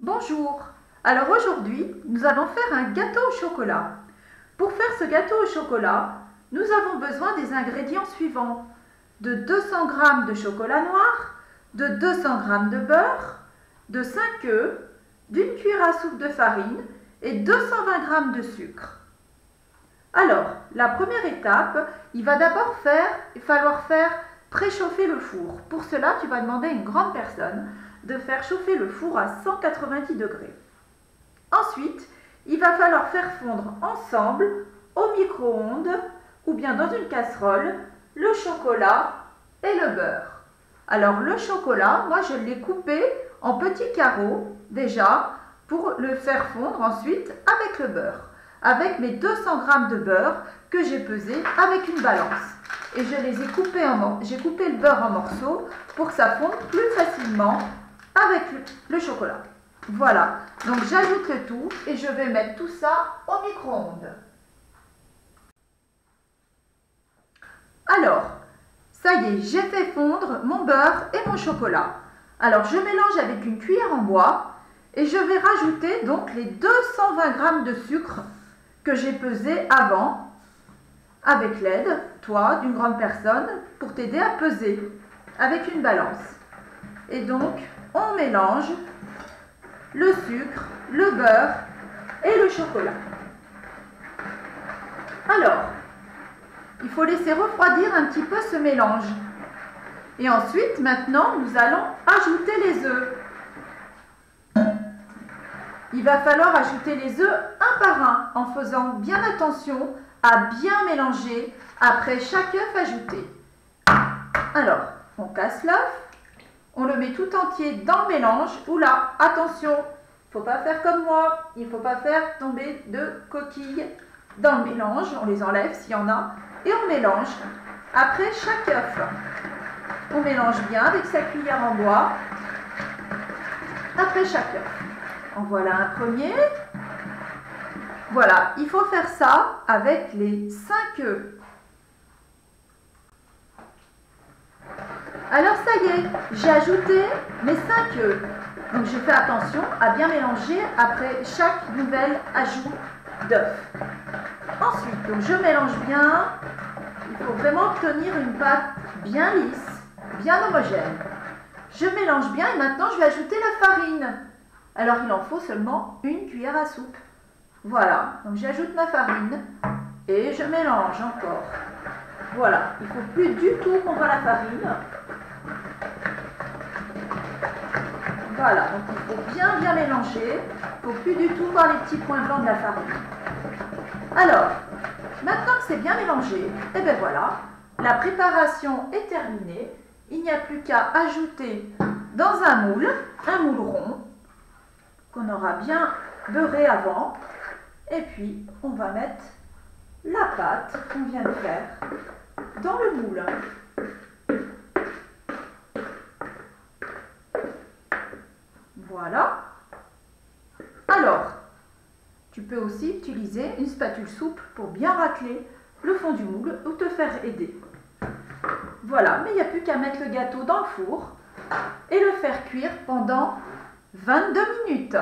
Bonjour. Alors aujourd'hui, nous allons faire un gâteau au chocolat. Pour faire ce gâteau au chocolat, nous avons besoin des ingrédients suivants. De 200 g de chocolat noir, de 200 g de beurre, de 5 œufs, d'une cuillère à soupe de farine et 220 g de sucre. Alors, la première étape, il va d'abord falloir faire préchauffer le four. Pour cela, tu vas demander à une grande personne de faire chauffer le four à 190 degrés. Ensuite, il va falloir faire fondre ensemble au micro-ondes ou bien dans une casserole le chocolat et le beurre. Alors le chocolat, moi je l'ai coupé en petits carreaux déjà pour le faire fondre ensuite avec le beurre. Avec mes 200 g de beurre que j'ai pesé avec une balance. Et je les ai coupés j'ai coupé le beurre en morceaux pour que ça fonde plus facilement avec le chocolat. Voilà, donc j'ajoute le tout et je vais mettre tout ça au micro-ondes. Alors, ça y est, j'ai fait fondre mon beurre et mon chocolat. Alors je mélange avec une cuillère en bois et je vais rajouter donc les 220 g de sucre que j'ai pesé avant avec l'aide, toi, d'une grande personne pour t'aider à peser avec une balance. Et donc, on mélange le sucre, le beurre et le chocolat. Alors, il faut laisser refroidir un petit peu ce mélange. Et ensuite, maintenant, nous allons ajouter les œufs. Il va falloir ajouter les œufs un par un en faisant bien attention à bien mélanger après chaque œuf ajouté. Alors, on casse l'œuf, on le met tout entier dans le mélange. Oula, attention, il ne faut pas faire comme moi, il ne faut pas faire tomber de coquilles dans le mélange. On les enlève s'il y en a et on mélange après chaque œuf. On mélange bien avec sa cuillère en bois après chaque œuf. En voilà un premier. Voilà, il faut faire ça avec les 5 œufs. Alors ça y est, j'ai ajouté mes 5 œufs. Donc je fais attention à bien mélanger après chaque nouvel ajout d'œufs. Ensuite, donc je mélange bien. Il faut vraiment obtenir une pâte bien lisse, bien homogène. Je mélange bien et maintenant je vais ajouter la farine. Alors il en faut seulement une cuillère à soupe. Voilà, donc j'ajoute ma farine et je mélange encore. Voilà, il ne faut plus du tout qu'on voit la farine. Voilà, donc il faut bien mélanger. Il ne faut plus du tout voir les petits points blancs de la farine. Alors, maintenant que c'est bien mélangé, et bien voilà, la préparation est terminée. Il n'y a plus qu'à ajouter dans un moule rond, qu'on aura bien beurré avant. Et puis, on va mettre la pâte qu'on vient de faire dans le moule. Voilà. Alors, tu peux aussi utiliser une spatule souple pour bien racler le fond du moule ou te faire aider. Voilà, mais il n'y a plus qu'à mettre le gâteau dans le four et le faire cuire pendant 22 minutes.